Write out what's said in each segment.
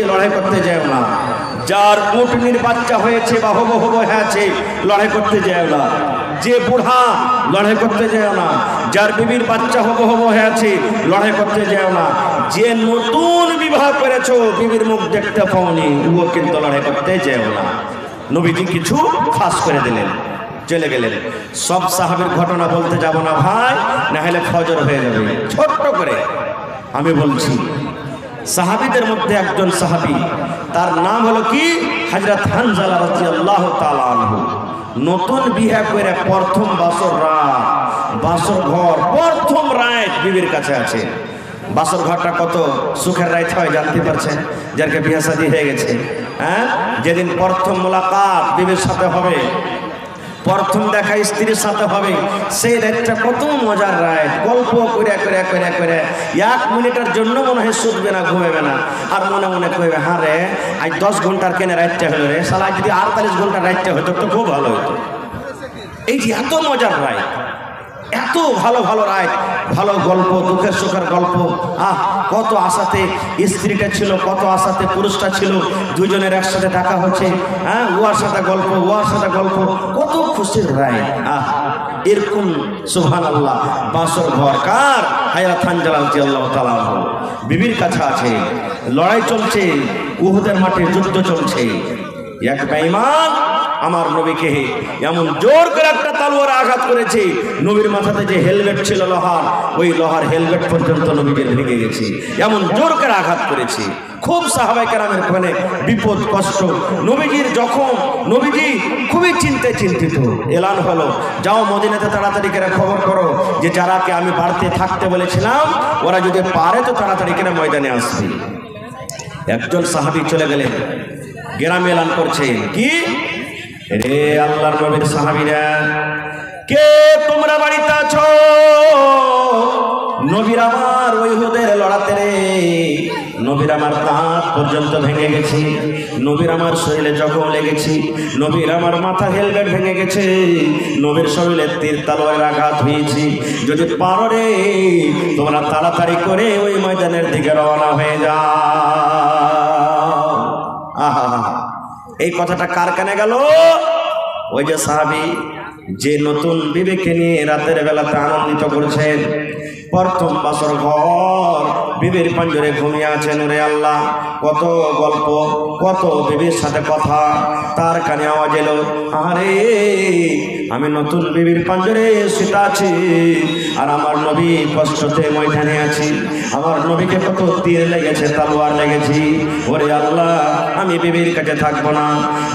লড়াই করতে যেও না। যার উটনির বাচ্চা হয়েছে বা হবো হবো হয়েছে লড়াই করতে যেও না। যে বুড়া লড়াই করতে যেও না। যার বিবির বাচ্চা হবো হবো হয়েছে লড়াই করতে যেও না। যে নতুন বিবাহ করেছো বিবির মুখ দেখতে পাওনি ও কিন্তু লড়াই করতে যেও না। নবীজি কিছু খাস করে দিলেন, চলে গেলেন। সব সাহাবীর ঘটনা বলতে যাব না ভাই, না হলে ফজর হয়ে যাবে। ছোট্ট করে আমি বলছি, সাহাবীদের মধ্যে একজন সাহাবী, তার নাম হলো কি হযরত হানজালা রাদিয়াল্লাহু তাআলা আনহু। নতুন বিয়ে করে প্রথম বাসর রাত, বাসর ঘর প্রথম রাত বিবির কাছে আছে। বাসর ঘরটা কত সুখের রাত হয় জানতে পারছেন? যারকে বিয়ে শাদী হয়ে গেছে, হ্যাঁ, যেদিন প্রথম মোলাকাত বিবির সাথে হবে, প্রথম দেখা স্ত্রীর সাথে হবে, সেই রাতটা কত মজার রাত। গল্প করে করে করে করে 1 মিনিটের জন্য মনে হয় শুধবে না, ঘুমাবে না, আর মনে মনে কইবে হ্যাঁ রে আজ 10 ঘন্টার কেন রাতটা হলো রে, শালা যদি 48 ঘন্টার রাতটা হতো তো খুব ভালো হতো। এই যে এত মজার রাত, এত ভালো ভালো রাত, ভালো গল্প, দুঃখের সুখের গল্প। কত আশাতে স্ত্রীটা ছিল, কত আশাতে পুরুষটা ছিল, দুজনের একসাথে দেখা হচ্ছে, হ্যাঁ, ওয়ার সাথে গল্প, ওয়ার সাথে গল্প, কত খুশির রাত। এরকম সুবহানাল্লাহ বাসর ঘর কার? হযরত হানজালা রাদিয়াল্লাহু তাআলা আনহু বিবির কাছে আছে। লড়াই চলছে, উহুদের মাঠে যুদ্ধ চলছে। এক বেঈমান আমার নবীকে এমন জোর করে একটা তলোয়ার আঘাত করেছে, নবীর মাথাতে যে হেলমেট ছিল লোহার, ওই লোহার হেলমেট পর্যন্ত নবীর ভেঙে গেছে। এমন জোর করে আঘাত করেছে। খুব সাহাবায়ে কেরামের ওখানে বিপদ কষ্ট। নবীজির যখন, নবীজি খুবই চিন্তিত। এলান হলো, যাও মদিনাতে তাড়াতাড়ি করে খবর করো যে যারাকে আমি বাড়িতে থাকতে বলেছিলাম ওরা যদি পারে তো তাড়াতাড়ি করে ময়দানে আসবে। একজন সাহাবী চলে গেলেন, গ্রামে এলান করছে, কি রে আল্লাহর নবীর সাহাবীরা, কে তোমরা বাড়িতে আছো? নবীর আমার ওই হুদের লড়াতে রে, নবীর আমার দাঁত পর্যন্ত ভেঙে গেছে, নবীর আমার শরীরে জখম লেগেছে, নবীর আমার মাথা হেলমেট ভেঙে গেছে, নবীর শরীরে তীর তলোয়ারের আঘাত হয়েছে। যদি পারো রে তোমরা তাড়াতাড়ি করে ওই ময়দানের দিকে রওনা হয়ে যাও। আহা, এই কথাটা কার কানে গেল? ওই যে সাহাবী যে নতুন বিবিকে নিয়ে রাতের বেলাতে আনন্দিত করছেন, প্রথম বাসর ঘর, বিবির পাঞ্জরে ঘুমিয়ে আছেন। রে আল্লাহ, কত গল্প, কত বিবির সাথে কথা, তার কানে আওয়াজ এলো, আরে আমি নতুন বিবির পাঞ্জরে শুতে আছি, আর আমার নবী কষ্টতে ময়দানে আছি, আমার নবীকে কত তীর লেগেছে, তলোয়ার লেগেছে। ওরে আল্লাহ, আমি বিবির কাছে থাকবো না।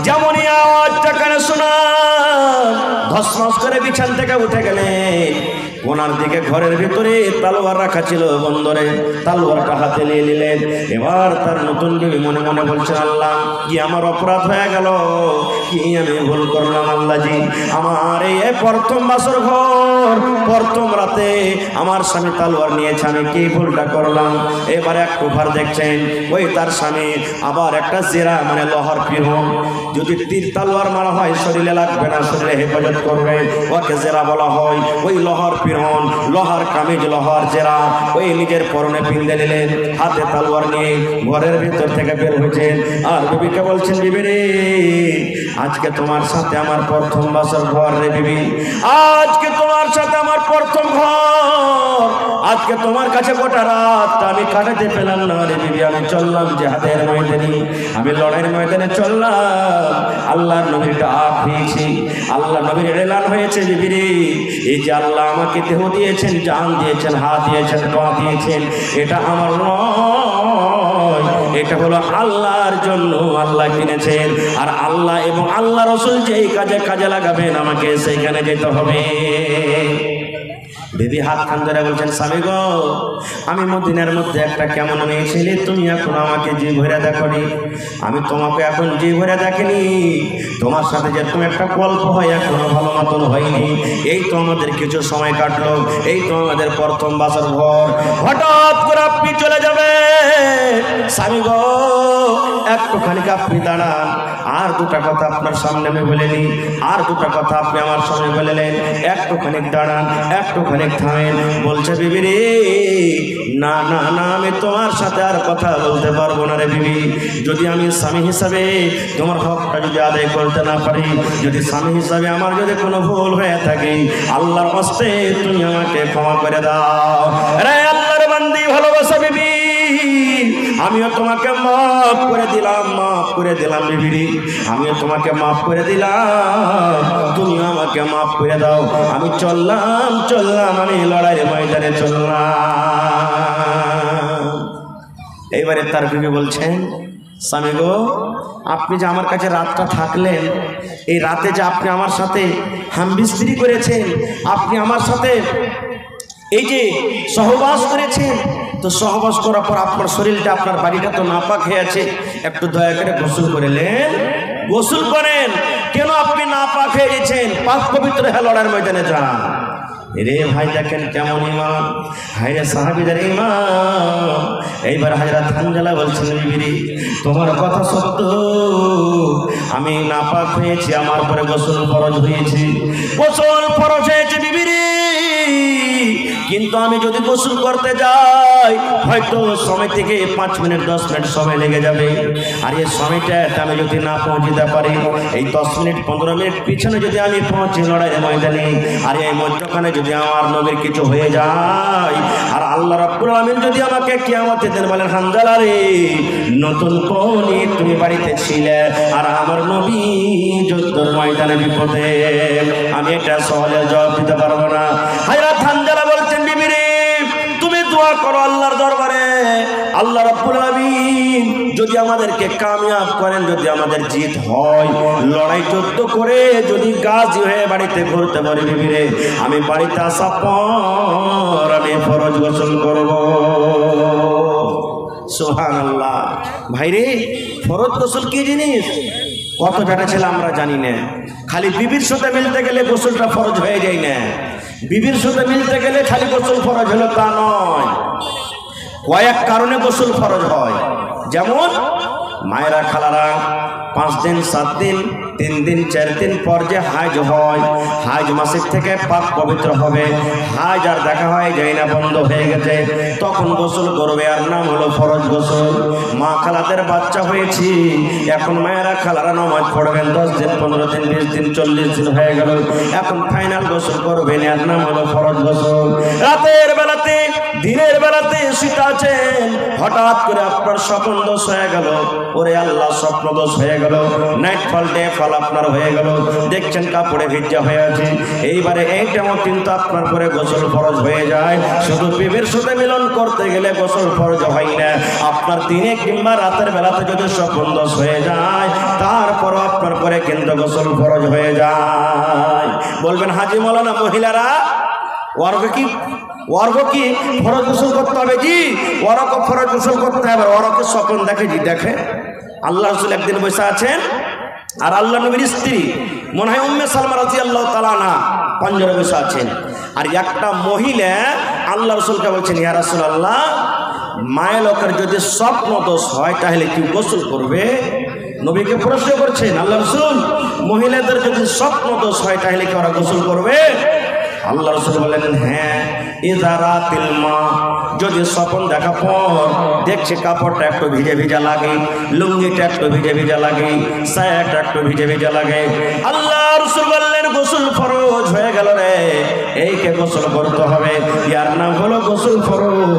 যেমনই আওয়াজটা কানে শোনা, ধসমস করে বিছান থেকে উঠে গেলেন। কোনার দিকে ঘরের ভিতরে তলোয়ার রাখা ছিল, বন্দরে তলোয়ারটা হাতে নিয়ে নিলেন। এবার তার নতুন বিবি মনে মনে বলছেন, আল্লাহ কি আমার অপরাধ হয়ে গেল, কি আমি ভুল করলাম আল্লাহজি, আমার এই প্রথম বাসর ঘর, প্রথম রাতে আমার স্বামী তলোয়ার নিয়েছে, আমি কি ভুলটা করলাম। এবার একটু ভার দেখছেন, ওই তার স্বামী আবার একটা জেরা, মানে লোহার পিরন, যদি তীর তলোয়ার মারা হয় শরীরে লাগবে না, শরীরে হেফাজত করবে, ওকে জেরা বলা হয়। ওই লোহার পিরন, লোহার কামিজ, লোহার জেরা, ওই নিজের পরনে পিন্দে নিলেন, হাতে তলোয়ার নিয়ে ঘরের ভিতর থেকে বের হয়েছেন। আর বিবিকে বলছেন, বিবি রে আজকে তোমার সাথে আমার প্রথম বাসর ঘর রে বিবি, আজকে তোমার সাথে আমার প্রথম ঘর, আজকে তোমার কাছে গোটা রাতটা আমি কাটাতে পেলাম না রে বিবি। আমি চললাম জিহাদের ময়দানে, আমি লড়াইয়ের ময়দানে চললাম, আল্লাহর নবীর ডাক পেয়েছি, আল্লাহ নবীর এলান হয়েছে, বিবি রে এই যে আল্লাহ আমাকে দেহ দিয়েছেন, জান দিয়েছেন, হাত দিয়েছেন, পা দিয়েছেন, এটা আমার নয়, এটা হলো আল্লাহর জন্য আল্লাহ কিনেছেন। আর আল্লাহ এবং আল্লাহ রাসূল যেই কাজে কাজে লাগাবেন আমাকে সেইখানে যেতে হবে। বিবি হাত খান ধরে বলছেন, স্বামী গো, আমি মদিনার মধ্যে একটা কেমন মেয়ে ছেলে, তুমি এখন আমাকে জি ভরে দেখনি, আমি তোমাকে এখন জি ভরে দেখিনি, তোমার সাথে যেরকম একটা গল্প হয় এখনো ভালো মতন হয়নি। এই তো আমাদের কিছু সময় কাটলো, এই তো আমাদের প্রথম বাসর ঘর, হঠাৎ করে আপনি চলে যাবে স্বামী গো, একটুখানি আপনি দাঁড়ান, আর দুটা কথা আপনার সামনে আমি বলে নিই, আর দুটা কথা আপনি আমার সামনে বলেলেন, একটুখানি দাঁড়ান, একটুখানি থামেন। বলছে বিবি রে, না না না, আমি তোমার সাথে আর কথা বলতে পারবো না রে বিবি। যদি আমি স্বামী হিসাবে তোমার হকটা যদি আদায় করতে না পারি, যদি স্বামী হিসাবে আমার যদি কোনো ভুল হয়ে থাকে, আল্লাহর হস্তে তুমি আমাকে ক্ষমা করে দাও। রে আল্লাহর বান্দি ভালোবাসা বিবি, আমিও তোমাকে মাফ করে দিলাম, মাফ করে দিলাম বিবি, আমিও তোমাকে মাফ করে দিলাম, তুমি আমাকে মাফ করে দাও। আমি চললাম চললাম, আমি লড়াইয়ের ময়দানে চললাম। এইবারে তার বিবি বলছেন, স্বামী গো, আপনি যে আমার কাছে রাতটা থাকলেন, এই রাতে যে আপনি আমার সাথে হামবিস্ত্রি করেছেন, আপনি আমার সাথে এই যে সহবাস করেছেন, তো সহবাস করার পর আপনার শরীরটা, আপনার বাড়িটা তো নাপাক হয়ে আছে, একটু দয়া করে গোসল করেলেন, গোসল করেন। কেন আপনি নাপাক হয়ে গেছেন? পাক পবিত্র হয়ে লড়ার ময়দানে যান। রে ভাই দেখেন কেমন ইমান, হায় রে সাহাবীদের ইমান। এইবার হযরত হানজালা বলছেন, বিবি তোমার কথা সত্য, আমি নাপাক হয়েছি, আমার পরে গোসল ফরজ হয়েছে, গোসল ফরজ হয়েছে বিবি রে। কিন্তু আমি যদি গোসল করতে যাই, হয়তো সময় থেকে 5 মিনিট 10 মিনিট সময় লেগে যাবে। আর এই সময়টা আমি যদি না পৌঁছতে পারি, এই 10 মিনিট 15 মিনিট পিছনে যদি আমি পৌঁছি লড়াইয়ের ময়দানে, আর এই মধ্যখানে যদি আমার নবীর কিছু হয়ে যায়, আর আল্লাহ রাব্বুল আলামিন যদি আমাকে কিয়ামতের দিন বলেন, হানজালা রে, নতুন কোনি তুমি বাড়িতে ছিলে আর আমার নবী যুদ্ধের ময়দানে বিপদে, আমি এটা সওয়ালের জবাব দিতে পারবো না। হযরত হানজালা বলছেন, বিবি রে, তুমি দোয়া করো আল্লাহর দরবারে, আল্লাহ রাব্বুল আলামিন যদি আমাদেরকে কামিয়াব করেন, যদি আমাদের জিত হয়, লড়াই যুদ্ধ করে যদি গাজী হয়ে বাড়িতে ঘুরতে পারি, বিবি রে, আমি বাড়িতে আসা পর আমি ফরজ গোসল করব। সুবহানাল্লাহ। ভাইরে, ফরজ গোসল কি জিনিস? কত বেটা ছেলে আমরা জানি না। খালি বিবির সাথে মিলতে গেলে গোসলটা ফরজ হয়ে যায় না, বিবির সাথে মিলতে গেলে খালি গোসল ফরজ হলো তা নয়, কয়েক কারণে গোসল ফরজ হয়। যেমন মায়েরা খালারা 5 দিন 7 দিন 3 দিন 4 দিন পর যে হাজ হয়, হাজ মাসের থেকে পাক পবিত্র হবে, হাজ আর দেখা হয় যায় না, বন্ধ হয়ে গেছে, তখন গোসল করবে, আর নাম হলো ফরজ গোসল। মা খালাদের বাচ্চা হয়েছি, এখন মায়েরা খালারা নামাজ পড়বেন, 10 দিন 15 দিন 20 দিন 40 দিন হয়ে গেল, এখন ফাইনাল গোসল করবেন, আর নাম হলো ফরজ গোসল। রাতের বেলাতে, দিনের বেলাতে শুতে আছেন, হঠাৎ করে আপনার স্বপ্ন দোষ হয়ে গেল, ওরে আল্লাহ স্বপ্ন দোষ হয়ে গেল, নাইট ফল ডে ফল আপনার হয়ে গেল, দেখছেন কাপড়ে ভিজা হয়ে আছে, এইবারে এইটাও কিন্তু আপনার পরে গোসল ফরজ হয়ে যায়। শুধু বিবির সাথে মিলন করতে গেলে গোসল ফরজ হয় না, আপনার দিনে কিংবা রাতের বেলাতে যদি স্বপ্ন দোষ হয়ে যায়, তারপর আপনার পরে কিন্তু গোসল ফরজ হয়ে যায়। বলবেন হাজি মাওলানা, মহিলারা ওয়ার্গ কি ফরজ গোসল করতে হবে? জি, ওয়ারকে ফরজ গোসল করতে হবে। ওয়ারকে স্বপ্ন দেখে, জি দেখে। আল্লাহ রাসূল একদিন বসে আছেন, আর আল্লাহ নবীর স্ত্রী মনে হয় উম্মে সালমা রাদিয়াল্লাহু তাআলা আনহা পাঞ্জরে বসে আছেন, আর একটা মহিলা আল্লাহ রাসূলকে বলছেন, ইয়া রাসূলুল্লাহ, মায়ের লোকের যদি স্বপ্ন দোষ হয় তাহলে কি গোসল করবে? নবীকে প্রশ্ন করছেন আল্লাহ রাসূল, মহিলাদের যদি স্বপ্ন দোষ হয় তাহলে কি ওরা গোসল করবে? আল্লাহ রাসূল বলেন, হ্যাঁ, ইজারাতিল মা, যদি স্বপ্ন দেখা পর দেখছে কাপড়টা একটু ভিজে ভিজা লাগে, লুঙ্গিটা একটু ভিজে ভিজা লাগে, সায়াটা একটু ভিজে ভিজা লাগে, আল্লাহ রাসূল বললেন গোসল ফরজ হয়ে গেল রে, এইকে গোসল করতে হবে, ইয়ার নাম হলো গোসল ফরজ।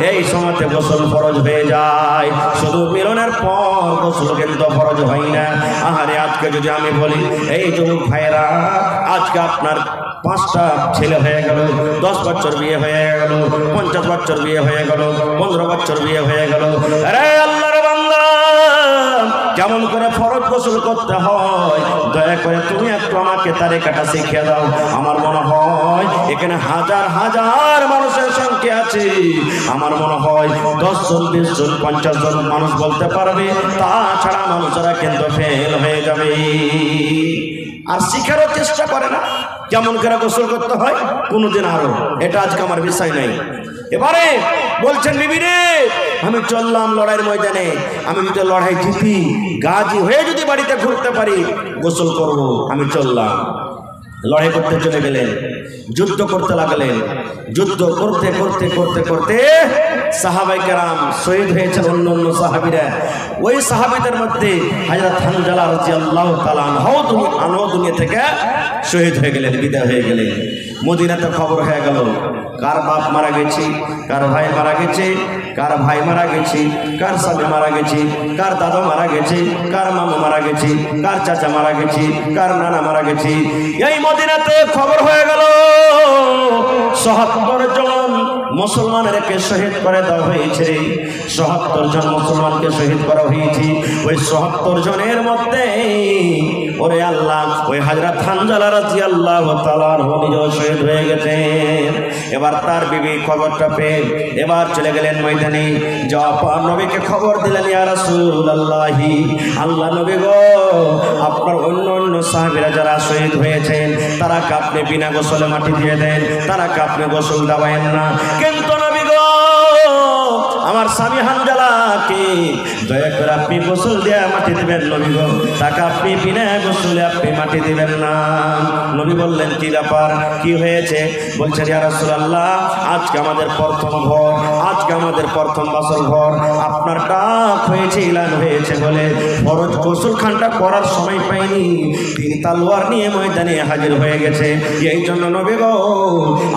এই সময়তে গোসল ফরজ হয়ে যায়, শুধু মিলনের পর গোসল কিন্তু ফরজ হয় না। আহারে, আজকে যদি আমি বলি, এই যুবক ভাইরা, আজকে আপনার 5টা ছেলে হয়ে গেল, 10 বছর বিয়ে হয়ে গেল, 50 বছর বিয়ে হয়ে গেল, 15 বছর বিয়ে হয়ে গেল, আরে আল্লাহর বান্দা, কেমন করে ফরজ গোসল করতে হয় দয়া করে তুমি একটু আমাকে তারিকাটা শিখিয়ে দাও। আমার মনে হয় এখানে হাজার হাজার মানুষের সংখ্যা আছে, আমার মনে হয় 10 জন 20 জন 50 জন মানুষ বলতে পারবে, তাছাড়া মানুষেরা কিন্তু ফেল হয়ে যাবে, আর শিখারও চেষ্টা করে না কেমন করে গোসল করতে হয় কোনোদিন। আরো এটা আজকে আমার বিষয় নাই। এবারে বলছেন, বিবি রে, আমি চললাম লড়াইয়ের ময়দানে, আমি যদি লড়াই জিতি গাজী হয়ে যদি বাড়িতে ঘুরতে পারি গোসল করব। আমি চললাম, লড়াই করতে চলে গেলেন, যুদ্ধ করতে লাগলেন। যুদ্ধ করতে করতে করতে করতে সাহাবায়ে কেরাম শহীদ হয়েছেন, অন্য অন্য সাহাবীরা। ওই সাহাবীদের মধ্যে হযরত হানজালা রাদিয়াল্লাহু তাআলা আনহু দুনিয়া থেকে শহীদ হয়ে গেলেন, বিদায় হয়ে গেলেন। মদিনাতে খবর হয়ে গেল কার বাপ মারা গেছে, কার ভাই মারা গেছে, কার ভাই মারা গেছে, কার স্বামী মারা গেছে, কার দাদা মারা গেছে, কার মামা মারা গেছে, কার চাচা মারা গেছে, কার নানা মারা গেছে। এই মদিনাতে খবর হয়ে গেল ৭৭ জন মুসলমানকে শহীদ করে দেওয়া হয়েছে। ৭৭ জন মুসলমানকে শহীদ করা হয়েছে। ওই ৭৭ জনের মধ্যে ওরে আল্লাহ ওই হযরত হানজালা রাদিয়াল্লাহু তাআলা নিজেও শহীদ হয়ে গেছেন। এবার তার বিবি খবরটা পেয়ে এবার চলে গেলেন ময়দানে। যাওয়ার নবীকে খবর দিলেন, ইয়া রাসূলুল্লাহ, আল্লাহ নবী গো, আপনার অন্য অন্য সাহাবীরা যারা শহীদ হয়েছেন তারা আপনি বিনা গোসলে মাটি দিয়ে দেন, তারা আপনি গোসল দেওয়ায়েন না, কিন্তু নবী গো আমার স্বামী হানজালাকে দয়া করে আপনি গোসল দিয়ে মাটি দিবেন। নবী গো তাকে আপনি বিনা গোসলে আপনি মাটি দিবেন না। নবী বললেন, কি ব্যাপার, কি হয়েছে? বলছেন, ইয়া রাসূলুল্লাহ, আজকে আমাদের প্রথম ভর, আজকে আমাদের প্রথম বছর ভর আপনার ডাক হয়েছে, ইলান হয়েছে বলে ফরজ গোসল খানটা করার সময় পাইনি, তিনি তলোয়ার নিয়ে ময়দানে হাজির হয়ে গেছে। এই জন্য নবী গো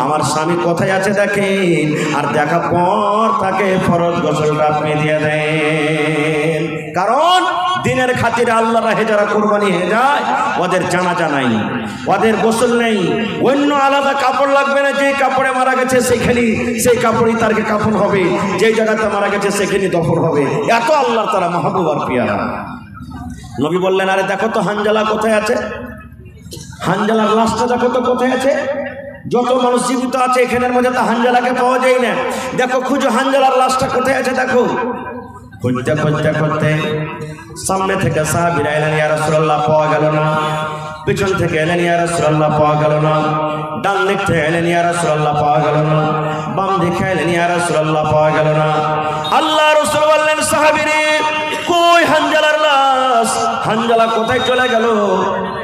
আমার স্বামী কোথায় আছে দেখেন, আর দেখা পর তাকে ফরজ গোসলটা আপনি দিয়ে দেন। কারণ দিনের খাতিরে আল্লাহ রাহে যারা কুরবানি হয়ে যায় ওদের জানাজা নাই, ওদের গোসল নেই, অন্য আলাদা কাপড় লাগবে না। যে কাপড়ে মারা গেছে সেখানেই সেই কাপড়ই তার কাফন হবে, যেই জায়গাতে মারা গেছে সেখানেই দফন হবে। এত আল্লাহর তারা মাহবুব আর পিয়ারা। নবী বললেন, আরে দেখো তো হানজালা কোথায় আছে, হানজালার লাশটা দেখো তো কোথায় আছে। যত মানুষ জীবিত আছে এখানের মধ্যে তো হানজালাকে পাওয়া যায় না, দেখো খুঁজো হানজালার লাশটা কোথায় আছে দেখো। খুঁজতে খুঁজতে খুঁজতে সামনে থেকে সাহাবীরা এলেন, ইয়া রাসূলুল্লাহ, পাওয়া গেল না। পিছন থেকে এলেন, ইয়া রাসূলুল্লাহ, পাওয়া গেল না। ডান দিক থেকে এলেন, ইয়া রাসূলুল্লাহ, পাওয়া গেল না। বাম দিকে এলেন, ইয়া রাসূলুল্লাহ, পাওয়া গেল না। আল্লাহ রাসূল বললেন, সাহাবীরে কই হানজালার লাশ, হানজালা কোথায় চলে গেল?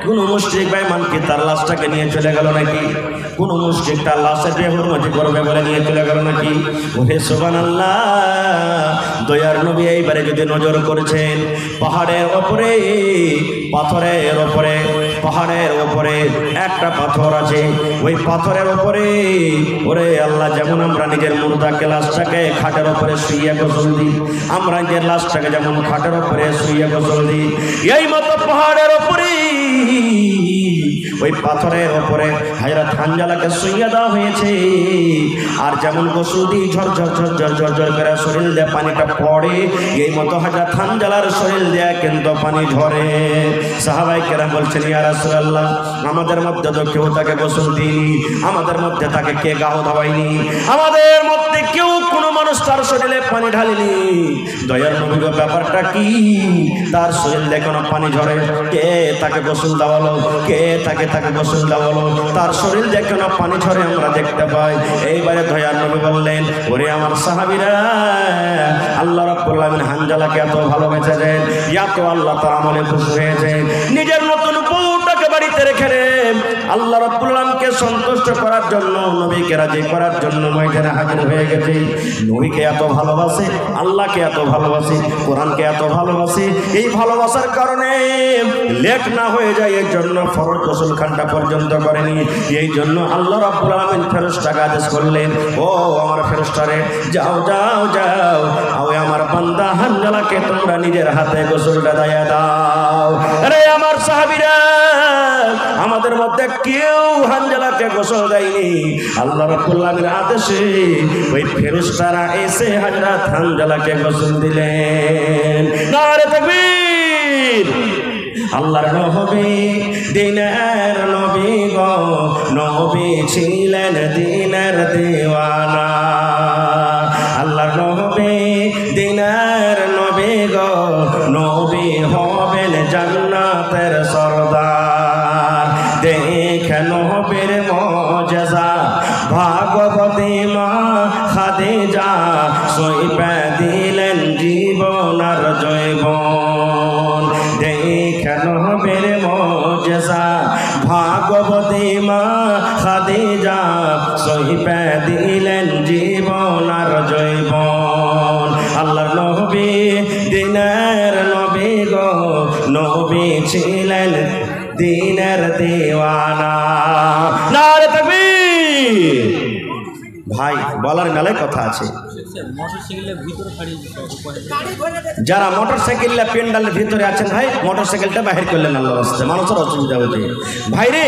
কোন মুশরিক বেঈমান কি তার লাশটাকে নিয়ে চলে গেল নাকি? কোন মুশরিক তার লাশের বেহুরমতি করবে বলে নিয়ে চলে গেল নাকি? ওহে সুবহানাল্লাহ, দয়ার নবী এইবারে যদি নজর করেছেন পাহাড়ের ওপরে, পাথরের ওপরে, পাহাড়ের ওপরে একটা পাথর আছে, ওই পাথরের ওপরে ওরে আল্লাহ, যেমন আমরা নিজের মুর্দাকে লাশটাকে খাটের ওপরে শুইয়ে গোসল দিই, আমরা নিজের লাশটাকে যেমন খাটের ওপরে শুইয়ে গোসল দিই, এই মতো পাহাড়ের ওপরে ওই পাথরের ওপরে হযরত হানজালাকে শুইয়ে দেওয়া হয়েছে। আর যেমন গোসল দিয়ে ঝরঝর ঝরঝর ঝরঝর করে শরীর দিয়ে পানিটা পড়ে, এই মতো হযরত হানজালার শরীর দিয়ে কিন্তু পানি ঝরে। সাহাবায়ে কেরাম বলছেন, ইয়া রাসূলুল্লাহ, আমাদের মধ্যে তো কেউ তাকে গোসল দিইনি, আমাদের মধ্যে তাকে কে গাও দাওয়ায়নি, আমাদের মধ্যে কেউ কোনো মানুষ তার শরীরে পানি ঢালেনি। দয়ার নবী গো, ব্যাপারটা কি? তার শরীর দিয়ে কোনো পানি ঝরে, কে তাকে গোসল দেওয়ালো, কে তাকে গোসল দেওয়ালো, তার শরীর দিয়ে কোনো পানি ঝরে আমরা দেখতে পাই। এইবারে দয়ার নবী বললেন, ওরে আমার সাহাবীরা, আল্লাহ রাব্বুল আলামিন হানজালাকে এত ভালোবেসেছেন, এত আল্লাহ তার আমলে খুশি হয়েছে, নিজের নতুন বউটাকে বাড়িতে রেখে আল্লাহ রাব্বুল আলামিনকে সন্তুষ্ট করার জন্য, নবীকে রাজি করার জন্য ময়দানে হাজির হয়ে গেছে। নবীকে এত ভালোবাসে, আল্লাহকে এত ভালোবাসে, কোরআনকে এত ভালোবাসে, এই ভালোবাসার কারণে লেট না হয়ে যায় এই জন্য ফরজ গোসল খানটা পর্যন্ত করেনি। এই জন্য আল্লাহ রাব্বুল আলামিন ফেরেশতাকে আদেশ করলেন, ও আমার ফেরেশতারে, যাও যাও যাও, ওই আমার বান্দা হানজালাকে তোমরা নিজের হাতে গোসলটা দিয়ে দাও। আরে আমার সাহাবীরা, আমাদের মধ্যে কেউ হানজালাকে গোসল দেয়নি, আল্লাহ রাব্বুল আলামিনের আদেশে ওই ফেরেশতারা এসে হযরত হানজালাকে গোসল দিলেন। নারে তাকবীর! আল্লাহর নবী দিনের নবী গো, নবী ছিলেন দিনের দিওয়ানা। আল্লাহর নবী দিনের নবী গো, নবী হবেন জান্নাতের সরদার। দেখে নবীর মুজিজা ভাগবতী মা খাদিজা সইপে দিলেন খাদিজা সহিপে দিলেন জীবন আর জৈবন। আল্লাহর নবী দিনের নবী গো, নবী ছিলেন দিনের দিওয়ানা। নারে তাকবীর। ভাই বলার মেলায় কথা আছে। যারা মোটরসাইকেল পেন্ডালের ভিতরে আছেন ভাই, মোটরসাইকেলটা বাহির করলেন আল্লাহর রাস্তায়, মানুষের অসুবিধা হচ্ছে। ভাই রে